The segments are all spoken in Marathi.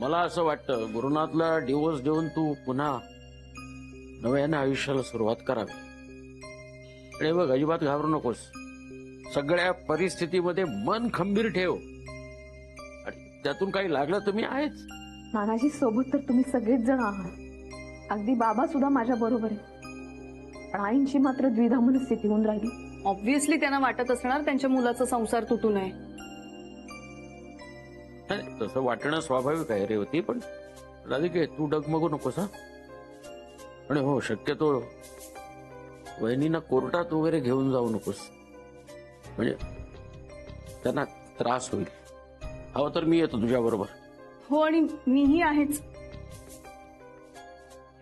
मला असं वाटतं गुरुनाथला डिवोर्स देऊन तू पुन्हा नव्याने आयुष्याला सुरुवात करावी. आणि बघ, अजिबात घाबरू नकोस. सगळ्या परिस्थितीमध्ये मन खंबीर ठेव आणि त्यातून काही लागलं तर मी आहेच. नानाजी, सोबत तर तुम्ही सगळेच जण आहात. अगदी बाबा सुद्धा माझ्या बरोबर आहे. पण आईंची मात्र द्विधा मनस्थिती होऊन राहिली. ऑब्व्हियसली त्यांना वाटत असणार त्यांच्या मुलाचा संसार तुटू नये. तसं वाटणं स्वाभाविक आहे रेवती, पण राधिके तू डगमगू नकोस हा. आणि हो, शक्यतो वहिनींना कोर्टात वगैरे घेऊन जाऊ नकोस, म्हणजे त्यांना त्रास होईल. हवं तर मी येतो तुझ्या बरोबर. हो, आणि मीही आहेच.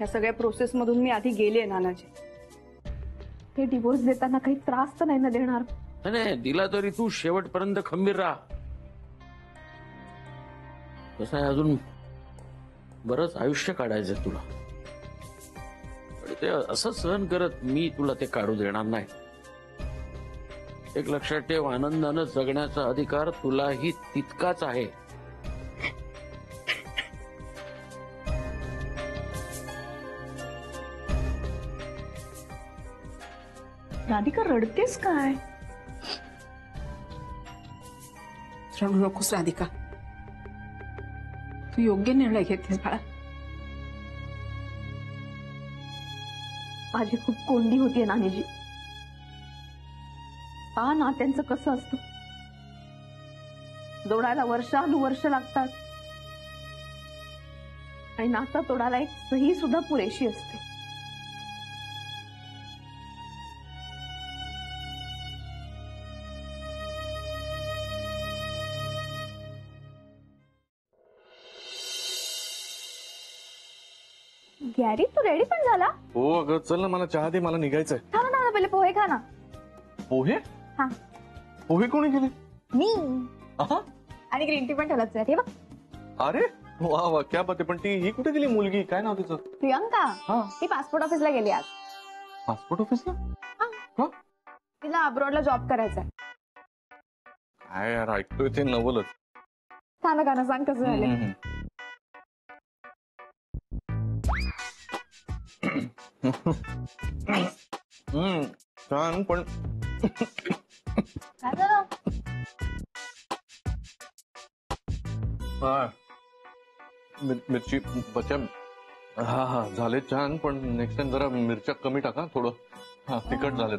या सगळ्या प्रोसेस मधून मी आधी गेले नानाजी. हे डिवोर्स देताना काही त्रास तर नाही ना देणार? नाही, दिला तरी तू शेवटपर्यंत खंबीर राहा. कसं आहे, अजून बरंच आयुष्य काढायचंय तुला. ते असं सहन करत मी तुला ते काढू देणार नाही. एक लक्षात ठेव, आनंदानं जगण्याचा अधिकार तुलाही तितकाच आहे. राधिका, रडतेस काय? रडू नकोस राधिका, तू योग्य निर्णय घेतेस बाळा. माझी खूप कोंडी होतीये नानीजी. पहा ना त्यांचं कसं असतं. जोडायला वर्षानुवर्ष लागतात आणि नातं तोडायला एक सही सुद्धा पुरेशी असते. गॅरी, तू रेडी पण झाला? हो अगं, चल ना, मला चहा दे, मला निघायचंय. खा ना, पहिले पोहे खा ना. पोहे? हा. पोहे कोणी केले? मी. आणि ग्रीन टी पण ठेवलाच आहे बघ. अरे वा वा, क्या बात आहे. पण ती ही कुठे गेली मुलगी? काय नाव तिचं? प्रियंका. ती पासपोर्ट ऑफिसला गेली आज. पासपोर्ट ऑफिसला? का? तिला अब्रॉडला जॉब करायचा आहे. काय यार, ऐकतोय ते नवलच. सांग ना, सांग कसं झालं. छान, पण काय झालं? मिरची बच्चा. हा झाले छान, पण नेक्स्ट टाइम जरा मिरच्या कमी टाका, थोडं तिखट झालेत.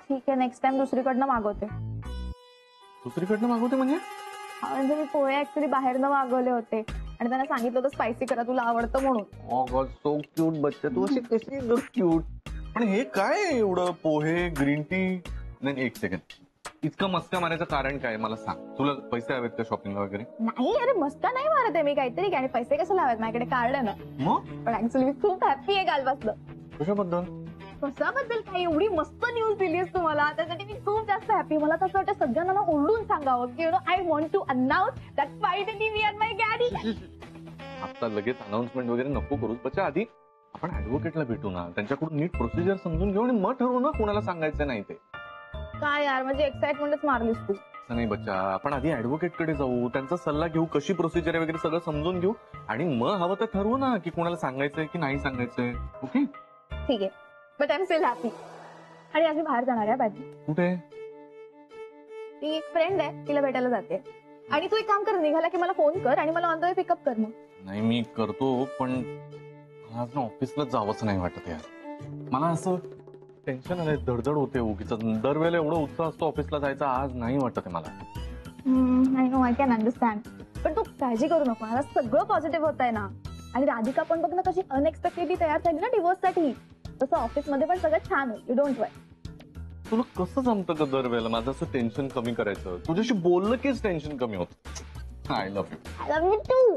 ठीक आहे, नेक्स्ट टाइम दुसरीकडनं मागवते. दुसरीकडनं मागवते म्हणजे? म्हणजे मी पोहे ऍक्च्युली बाहेरनं मागवले होते आणि त्यांना सांगितलं होतं स्पायसी करा, तुला आवडतं म्हणून. ओ गॉड, सो क्यूट बच्चा, तू अशी कशी क्यूट. पण हे काय एवढं पोहे, ग्रीन टी? नाही, एक सेकंड, इतकं मस्का मारायचं कारण काय मला सांग. तुला पैसे हवेत का शॉपिंगला वगैरे? नाही, अरे मस्का नाही मारत आहे मी काहीतरी. आणि पैसे कसं लावायत, माझ्याकडे कार्ड आहे ना. मग पण ऍक्च्युली मी खूप हॅप्पी आहे कालपासनं. कशाबद्दल? कशाबद्दल काय, एवढी मस्त न्यूज दिलीस तुम्हाला, त्यासाठी मी खूप जास्त हॅपी. मला तसं वाटतं सगळ्यांना ना ओरडून सांगावं की I want to announce that finally we are my गॅडी. आता लगेच अनाउन्समेंट वगैरे नको करूच बच्चा. आधी आपण ऍडव्होकेटला भेटू ना, त्यांच्याकडून नीट प्रोसिजर समजून घेऊ आणि मग ठरवू ना कोणाला सांगायचं नाही ते. काय यार, म्हणजे एक्साइटमेंटच मारलीस तू. असं नाही बच्चा, आपण आधी ऍडव्होकेट कडे जाऊ, त्यांचा सल्ला घेऊ, कशी प्रोसिजर आहे वगैरे सगळं समजून घेऊ आणि मग हवं तर ठरवू ना की कोणाला सांगायचंय की नाही सांगायचंय. ओके, ठीक आहे, but I am still happy. आणि आज मी बाहेर जाणार आहे बाजी. कुठे? ती एक फ्रेंड आहे, तिला भेटायला जाते. आणि तू एक काम कर, निघाला की मला फोन कर आणि मला ऑन द वे पिकअप कर. मग नाही मी करतो, पण आज ना ऑफिसला जावंच नाही वाटत यार. मला असं टेन्शन आलंय, धडधड होते उगीच. दरवेळेला एवढा उत्साह असतो ऑफिसला जायचा, आज नाही वाटत आहे मला. I know, I can understand. पण तू काळजी करू नको, मला सगळं पॉझिटिव्ह होत आहे ना. आणि राधिका पण बघ ना कशी अनएक्सपेक्टेडली तयार झाली ना डिवोर्ससाठी. तसं ऑफिसमध्ये पण सगळं छान होईल, यू डोंट वरी. तुला कसं जमतं का दरवेळेला माझं असं टेन्शन कमी करायचं? तुझ्याशी बोललं कीच टेन्शन कमी होत. I love you. I love you too.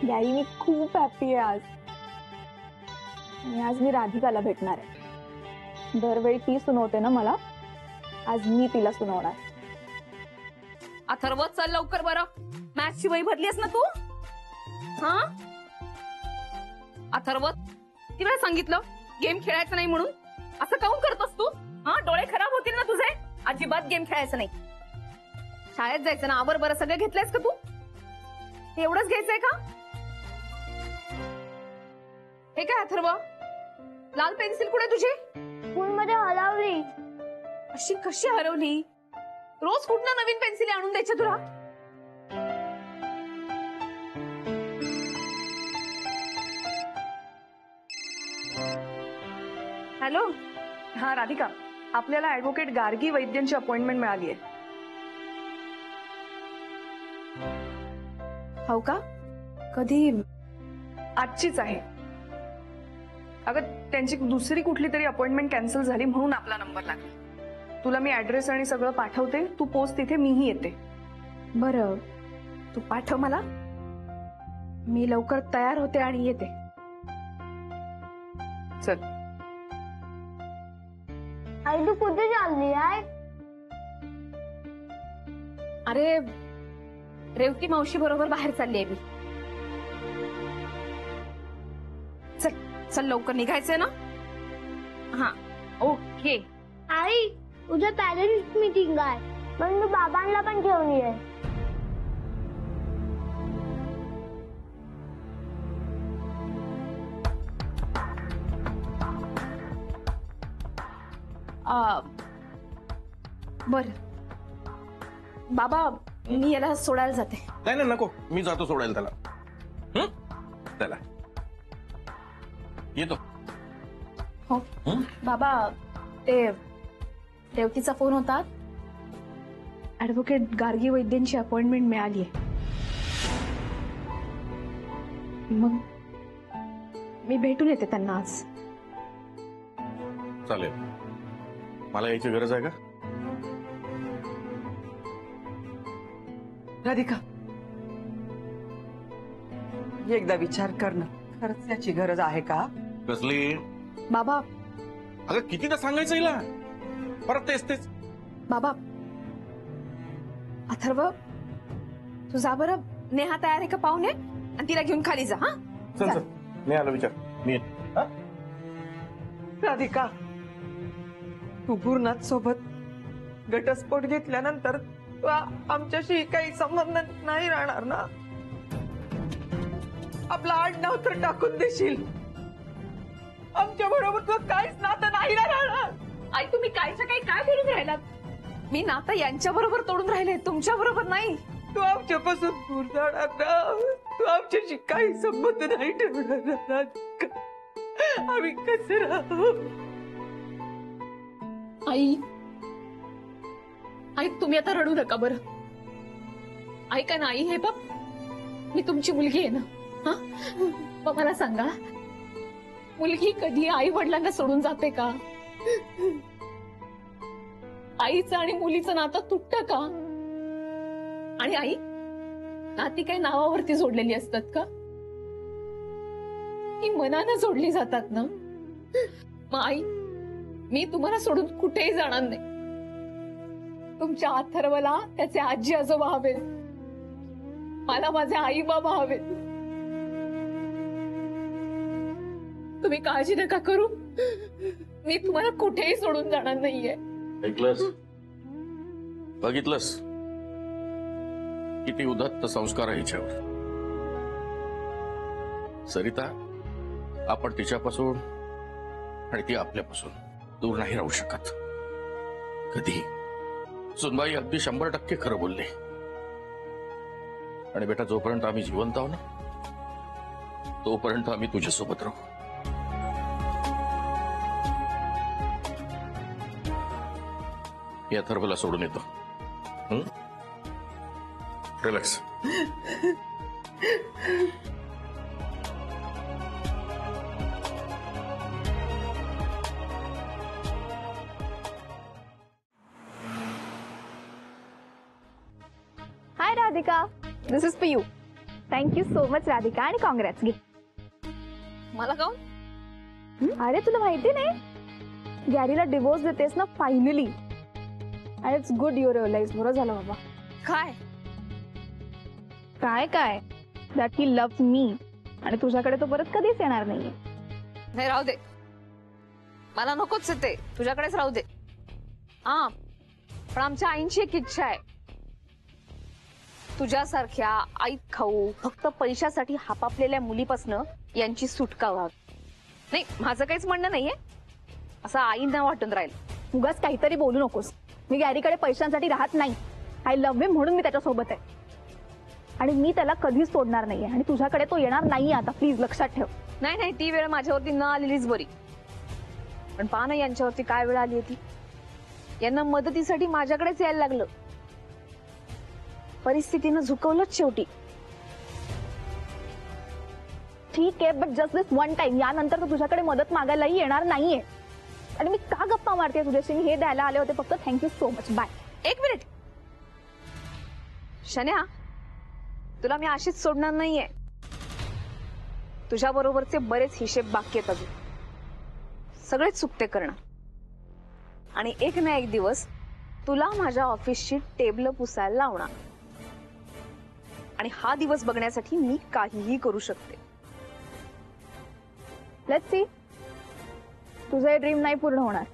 याई, मी खूप हॅपी आहे आज. आणि आज मी राधिकाला भेटणार आहे. दरवेळी ती सुनवते ना मला, आज मी तिला सुनवणार. अथर्व, चल लवकर बरं. मॅथची वही भरलीस ना तू? हा अथर्व, किती वेळा सांगितलं गेम खेळायचं नाही म्हणून? असं काऊन करतोस तू? हा, डोळे खराब होतील ना तुझे. अजिबात गेम खेळायचं नाही. शाळेत जायचं ना, आवर बरं. सगळं घेतलंयस का तू? हे एवढंच घ्यायचंय का? हे काय अथर्व, लाल पेन्सिल कुठे तुझी? स्कूलमध्ये हरवली. अशी कशी हरवली? रोज कुठनं नवीन पेन्सिल आणून द्यायच्या तुला? हॅलो. हा राधिका, आपल्याला ऍडव्होकेट गार्गी वैद्यांची अपॉइंटमेंट मिळाली आहे. हो का? कधी? आजचीच आहे. अगं त्यांची दुसरी कुठली तरी अपॉइंटमेंट कॅन्सल झाली म्हणून आपला नंबर लागला. तुला मी ऍड्रेस आणि सगळं पाठवते, तू पोस्ट तिथे, मीही येते. बरं, तू पाठव मला. मी लवकर तयार होते आणि येते. चल. आई तू कुठे चालली आहे? अरे रेवती मावशी बरोबर बाहेर चालली आहे मी. चल चल, लवकर निघायचंय ना. हा ओके. आई उद्या पॅरेंट्स मीटिंग आहे, पण तू बाबांना पण घेऊन ये. बर बाबा, मी याला सोडायला जाते. नाही नाही नको, मी जातो सोडायला त्याला. त्याला येतो. हो बाबा, ते रेवतीचा फोन होता. ऍडव्होकेट गार्गी वैद्यांची अपॉइंटमेंट मिळाली आहे. मग मी भेटून येते त्यांना आज. चालेल. मला यायची गरज आहे का? राधिका, एकदा विचार कर ना, खरंच याची गरज आहे का? कसली? बाबा अगं कितीदा सांगायचं हिला, परत तेच तेच. बाबा, अथर्व तू जा बरं. नेहा तयार आहे का पाहुणे, आणि तिला घेऊन खाली जा. हा चल चल, मी आलो, विचार मी येत. हा? राधिका, तू गुरुनाथ सोबत घटस्फोट घेतल्यानंतर आमच्याशी काही संबंध नाही राहणार ना? आपला आडनाव तर टाकून देशील. आमच्या बरोबर तुला काहीच नातं नाही राहणार. आई, तुम्ही कायच्या काही काय बोलून राहिलात? मी नातं यांच्या बरोबर तोडून राहिले, तुमच्या बरोबर नाही. तू आमच्यापासून दूर जाणार ना. तू आमच्याशी काही संबंध नाही ठेवणार ना, राधिका. आम्ही कसे राहू? आई, आई तुम्ही आता रडू नका बरं. ऐका ना आई, हे बघ, मी तुमची मुलगी आहे ना. हा, मग मला सांगा, मुलगी कधी आई वडिलांना सोडून जाते का? आईचं आणि मुलीचं नातं तुटतं का? आणि आई, नाती काही नावावरती जोडलेली असतात का? ही मनानं जोडली जातात ना. मग आई, मी तुम्हाला सोडून कुठेही जाणार नाही. तुमच्या अथर्वला त्याचे आजी आजोबा हवेत, मला माझे आई बाबा हवेत. तुम्ही काळजी नका करू, मी तुम्हाला कुठेही सोडून जाणार नाहीये. ऐकलंस? बघितलंस किती उदात्त संस्कार आहे हिच्यावर. सरिता, आपण तिच्यापासून आणि ती आपल्यापासून दूर नाही राहू शकत कधी. सुनबाई अगदी 100% खरं बोलले. आणि बेटा, जोपर्यंत आम्ही जिवंत आहो ना, तोपर्यंत आम्ही तुझ्यासोबत राहू. या अथर्वला सोडून येतो. Relax. Hi Radhika, this is Piyu. Thank you so much Radhika, आणि कॉंग्रॅट्स. घे. मला काऊन? अरे तुला माहिती नाही, गॅरीला डिवोर्स देतेस ना फायनली. आणि इट्स गुड यू रिअलाइज. बरं झालं बाबा. काय काय काय? दॅट ही लव्स मी, आणि तुझ्याकडे तो परत कधीच येणार नाहीये. नाही, राहू दे, मला नकोच ते, तुझ्याकडेच राहू दे. हा, पण आमच्या आईंची एक इच्छा आहे, तुझ्यासारख्या आईत खाऊ फक्त पैशासाठी हापापलेल्या मुलीपासनं यांची सुटका व्हावी. नाही, माझं काहीच म्हणणं नाहीये, असं आईंना वाटून राहील. उगाच काहीतरी बोलू नकोस. मी गॅरीकडे पैशांसाठी राहत नाही. आय लव्ह हिम म्हणून मी त्याच्यासोबत आहे आणि मी त्याला कधीच सोडणार नाहीये आणि तुझ्याकडे तो येणार नाहीये आता. प्लीज लक्षात ठेव. नाही नाही, ती वेळ माझ्यावरती न आलेलीच बरी. पण पहा ना यांच्यावरती काय वेळ आली होती. यांना मदतीसाठी माझ्याकडेच यायला लागलं. परिस्थितीनं झुकवलंच शेवटी. ठीक आहे, but just this one time. यानंतर तो तुझ्याकडे मदत मागायलाही येणार नाहीये. आणि मी का गप्पा मारते तुझ्याशी? मी हे द्यायला आले होते फक्त. Thank you so much. बाय. एक मिनिट शन्या, तुला मी अशीच सोडणार नाहीये. तुझ्या बरोबरचे बरेच हिशेब बाकी आहेत अजून. सगळेच चुकते करणार. आणि एक ना एक दिवस तुला माझ्या ऑफिसची टेबल पुसायला लावणार. आणि हा दिवस बघण्यासाठी मी काहीही करू शकते. Let's see. तुझं हे ड्रीम नाही पूर्ण होणार.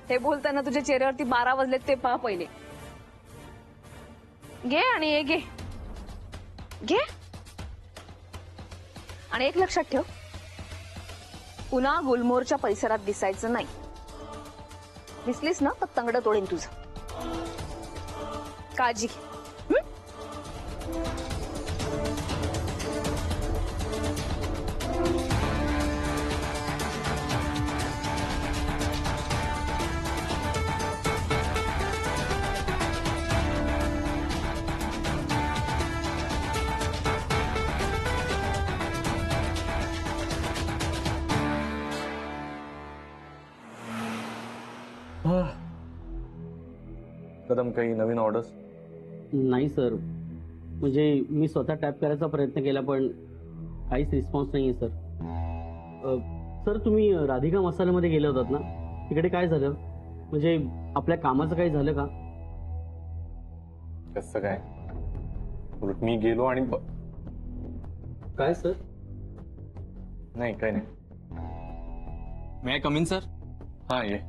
हे बोलताना तुझ्या चेहऱ्यावरती 12 वाजलेत ते पहा पहिले. घे आणि हे घे. घे आणि एक लक्षात ठेव, पुन्हा गुलमोहरच्या परिसरात दिसायचं नाही. दिसलीस ना तर तंगड तोडेन तुझं. काळजी घे. कदम, काही नवीन ऑर्डर्स? नाही सर, म्हणजे मी स्वतः टॅप करायचा प्रयत्न केला पण काहीच रिस्पॉन्स नाही आहे सर. सर तुम्ही राधिका मसाल्यामध्ये गेले होतात ना, तिकडे काय झालं? म्हणजे आपल्या कामाचं काही झालं का? कसं काय? उलट मी गेलो आणि काय सर? नाही, काही नाही. मे आय कम इन सर? हा, ये.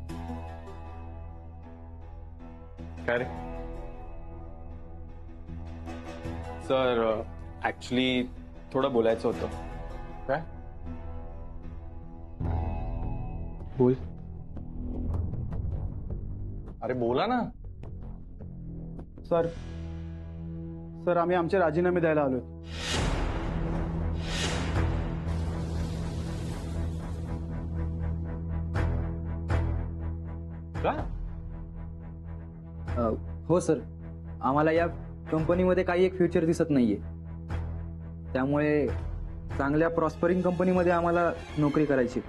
काय रे? सर ऍक्च्युली थोडं बोलायचं होतं. काय? बोल. अरे बोला ना. सर आम्ही आमचे राजीनामे द्यायला आलोय. का? हो सर, आम्हाला या कंपनीमध्ये काही एक फ्युचर दिसत नाहीये. त्यामुळे चांगल्या प्रॉस्परिंग कंपनीमध्ये आम्हाला नोकरी करायची.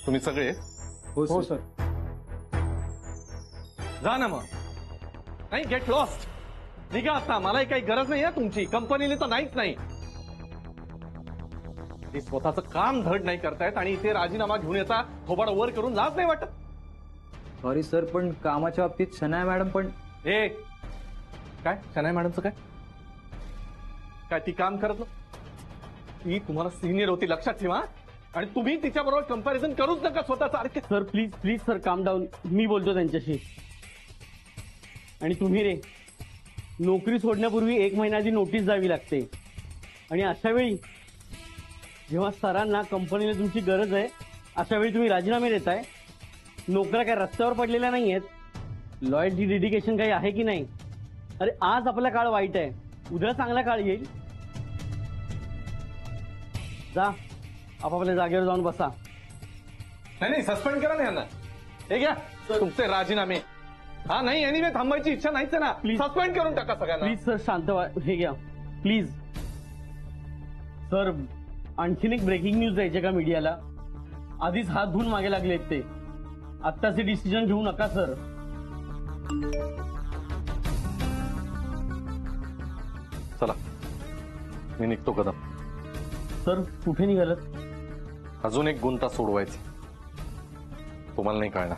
तुम्ही सगळे? हो सर. जा ना मग. नाही, गेट लॉस्ट. निघा आता. मलाही काही गरज नाही आहे तुमची. कंपनीने तर नाहीच नाही. ते स्वतःचं काम धड नाही करतायत आणि इथे राजीनामा घेऊन येता थोबाड वर करून लाज नाही वाटत? सॉरी सर, पण कामाच्या बाबतीत शनाया मॅडम पण. काय शनाया मॅडमचं काय? काय ती काम करत ना? ती तुम्हाला सिनियर होती, लक्षात ठेवा. आणि तुम्ही तिच्याबरोबर कंपॅरिझन करूच नका स्वतःचा. अरे सर प्लीज प्लीज सर, काम डाऊन. मी बोलतो त्यांच्याशी. आणि तुम्ही रे, नोकरी सोडण्यापूर्वी 1 महिना आधी नोटीस द्यावी लागते. आणि अशा वेळी जेव्हा सरांना कंपनीला तुमची गरज आहे, अशा वेळी तुम्ही राजीनामे देताय. नोकऱ्या काय रस्त्यावर पडलेल्या नाही आहेत. लॉयल्टी डेडिकेशन काही आहे की नाही? अरे आज आपला काळ वाईट आहे, उद्या चांगला काळ येईल. जा आपापल्या जागेवर जाऊन बसा. नाही, सस्पेंड करा ना यांना. हे घ्या तुमचे राजीनामे. हा नाही, एनिवे थांबायची इच्छा नाहीच आहे ना. प्लीज सस्पेंड करून टाका सगळ्यांना. प्लीज सर शांत व्हा. हे घ्या प्लीज. सर आणखीन एक ब्रेकिंग न्यूज द्यायचे का मीडियाला? आधीच हात धुवून मागे लागलेत ते. आत्ताचे डिसिजन घेऊ नका सर. चला मी निघतो कदम. सर कुठे निघालत? अजून एक गुंता सोडवायचा. तुम्हाला नाही कळणार.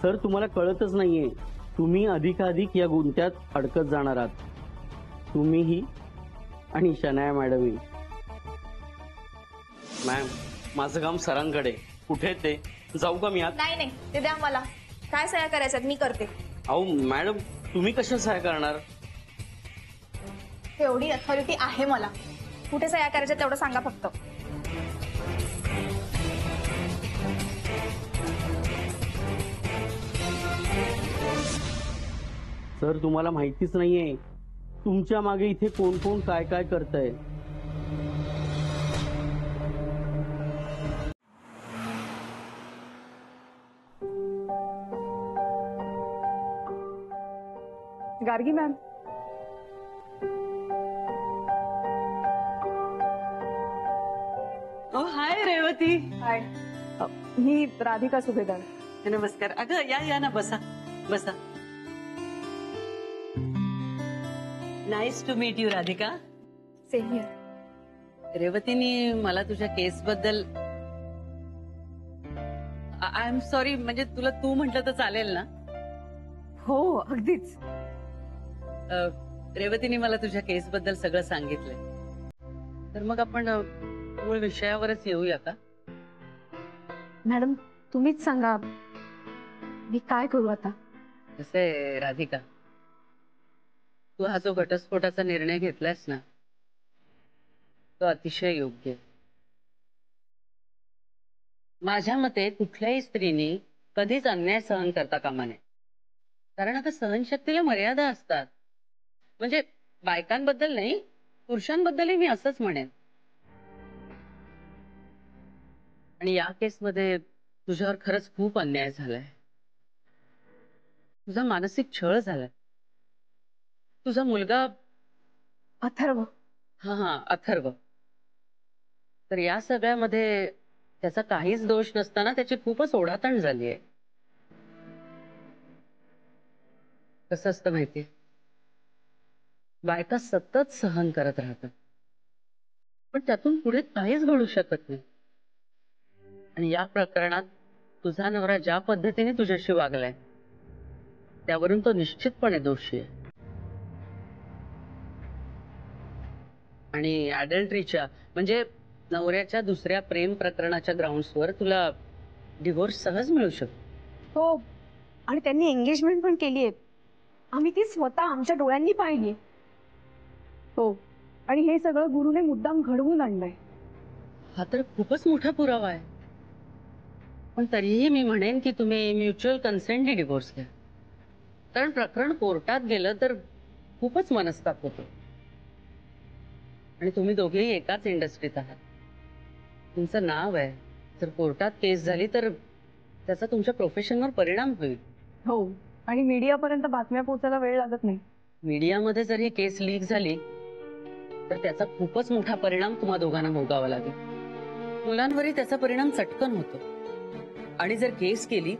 सर तुम्हाला कळतच नाहीये, तुम्ही अधिकाधिक या गुंत्यात अडकत जाणार आहात. तुम्हीही आणि शनाया मॅडमही. मॅम माझं काम सरांकडे. कुठे ते? जाऊ का मी आत? नाही नाही, ते द्या मला. काय सह्या करायच्यात मी करते. अहो मॅडम, तुम्ही कशा सहाय्य करणार? तेवढी अथॉरिटी आहे मला. कुठे सह्या करायच्या तेवढं सांगा फक्त. सर, तुम्हाला माहितीच नाहीये तुमच्या मागे इथे कोण कोण काय काय करतंय. Gargi ma'am, oh hi Revati. Hi. ही राधिका सुभेदार. नमस्कार. अगं या ना, बसा बसा. Nice to meet you Radhika. Same here. रेवतीने मला तुझ्या केस बद्दल, आय एम सॉरी, म्हणजे तुला तू म्हटलं तर चालेल ना? हो अगदीच. रेवतीने मला तुझ्या केस बद्दल सगळं सांगितलंय. तर मग आपण मूळ विषयावरच येऊया का? मॅडम तुम्हीच सांगा, मी काय करू आता? कसं आहे राधिका, तू हा जो घटस्फोटाचा निर्णय घेतलायस ना, तो अतिशय योग्य आहे. माझ्या मते कुठल्याही स्त्रीने कधीच अन्याय सहन करता कामा नये. कारण आता सहनशक्तीला मर्यादा असतात. म्हणजे बायकांबद्दल नाही, पुरुषांबद्दलही मी असंच म्हणेन. आणि या केसमध्ये तुझ्यावर खरंच खूप अन्याय झालाय. तुझा मानसिक छळ झालाय. तुझा मुलगा अथर्व. हा अथर्व. तर या सगळ्यामध्ये त्याचा काहीच दोष नसताना त्याची खूपच ओढाताण झाली आहे. कसं असतं माहितीये, बायका सतत सहन करत राहतात, पण त्यातून पुढे काहीच घडू शकत नाही. आणि या प्रकरणात तुझा नवरा ज्या पद्धतीने तुझ्याशी वागलाय, त्यावरून तो निश्चितपणे दोषी आहे. आणि अडल्टरीच्या म्हणजे नवऱ्याच्या दुसऱ्या प्रेम प्रकरणाच्या ग्राउंड्सवर तुला डिव्होर्स सहज मिळू शकतो. हो, आणि त्यांनी एंगेजमेंट पण केली आहे. आम्ही ती स्वतः आमच्या डोळ्यांनी पाहिली. हो, आणि हे सगळं गुरुने मुद्दाम घडवून आणलंय. हा तर खूपच मोठा पुरावा आहे. पण तरीही मी म्हणेन की तुम्ही म्युच्युअल कन्सेंटने डिव्होर्स घ्या. कारण प्रकरण कोर्टात गेलं तर खूपच मनस्ताप होतो. आणि तुम्ही दोघेही एकाच इंडस्ट्रीत आहात. तुमचं नाव आहे. जर कोर्टात केस झाली तर त्याचा तुमच्या प्रोफेशनवर परिणाम होईल. हो, आणि मीडियापर्यंत बातम्या पोहोचायला वेळ लागत नाही. मीडियामध्ये जर ही केस लीक झाली तर त्याचा खूपच मोठा परिणाम तुम्हा दोघांना भोगावा लागेल. मुलांवरही त्याचा परिणाम चटकन होतो. आणि जर केस केली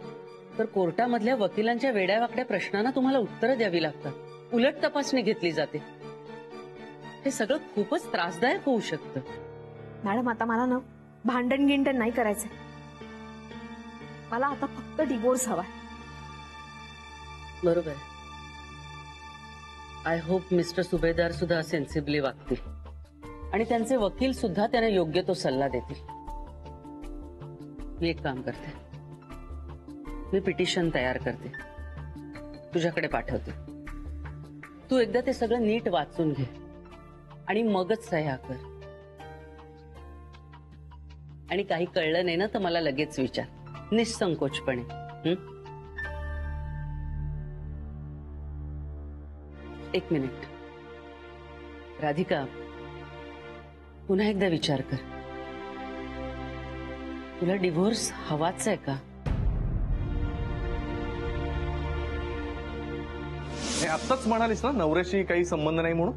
तर कोर्टामधल्या वकिलांच्या वेड्यावाकड्या प्रश्नांना तुम्हाला उत्तरं द्यावी लागतात. उलट तपासणी घेतली जाते. हे सगळं खूपच त्रासदायक होऊ शकतं. मॅडम, आता मला ना भांडण गिंडण नाही करायचंय. मला आता फक्त डिवोर्स हवाय. बरोबर. आय होप मिस्टर सुभेदार सुद्धा सेन्सिबली वागतील आणि त्यांचे वकील सुद्धा त्यांना योग्य तो सल्ला देतील. मी एक काम करते, मी पिटिशन तयार करते, तुझ्याकडे पाठवते. तू एकदा ते सगळं नीट वाचून घे आणि मगच सह्या कर. आणि काही कळलं नाही ना तर मला लगेच विचार, निसंकोचपणे. एक मिनिट राधिका, पुन्हा एकदा विचार कर. तुला डिव्होर्स हवाच आहे का? आत्ताच म्हणालीस ना नवऱ्याशी काही संबंध नाही म्हणून,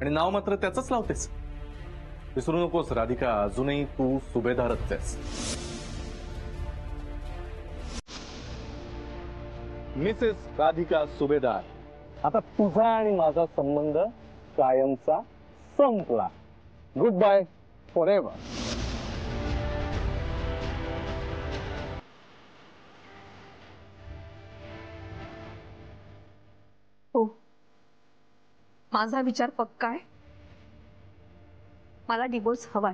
आणि नाव मात्र त्याच लावतेस. विसरू नकोस राधिका, अजूनही तू सुभेदारच आहेस. मिसेस राधिका सुभेदार, आता तुझा आणि माझा संबंध कायमचा संपला. Goodbye forever. हो, माझा विचार पक्का आहे. मला डिवोर्स हवाय.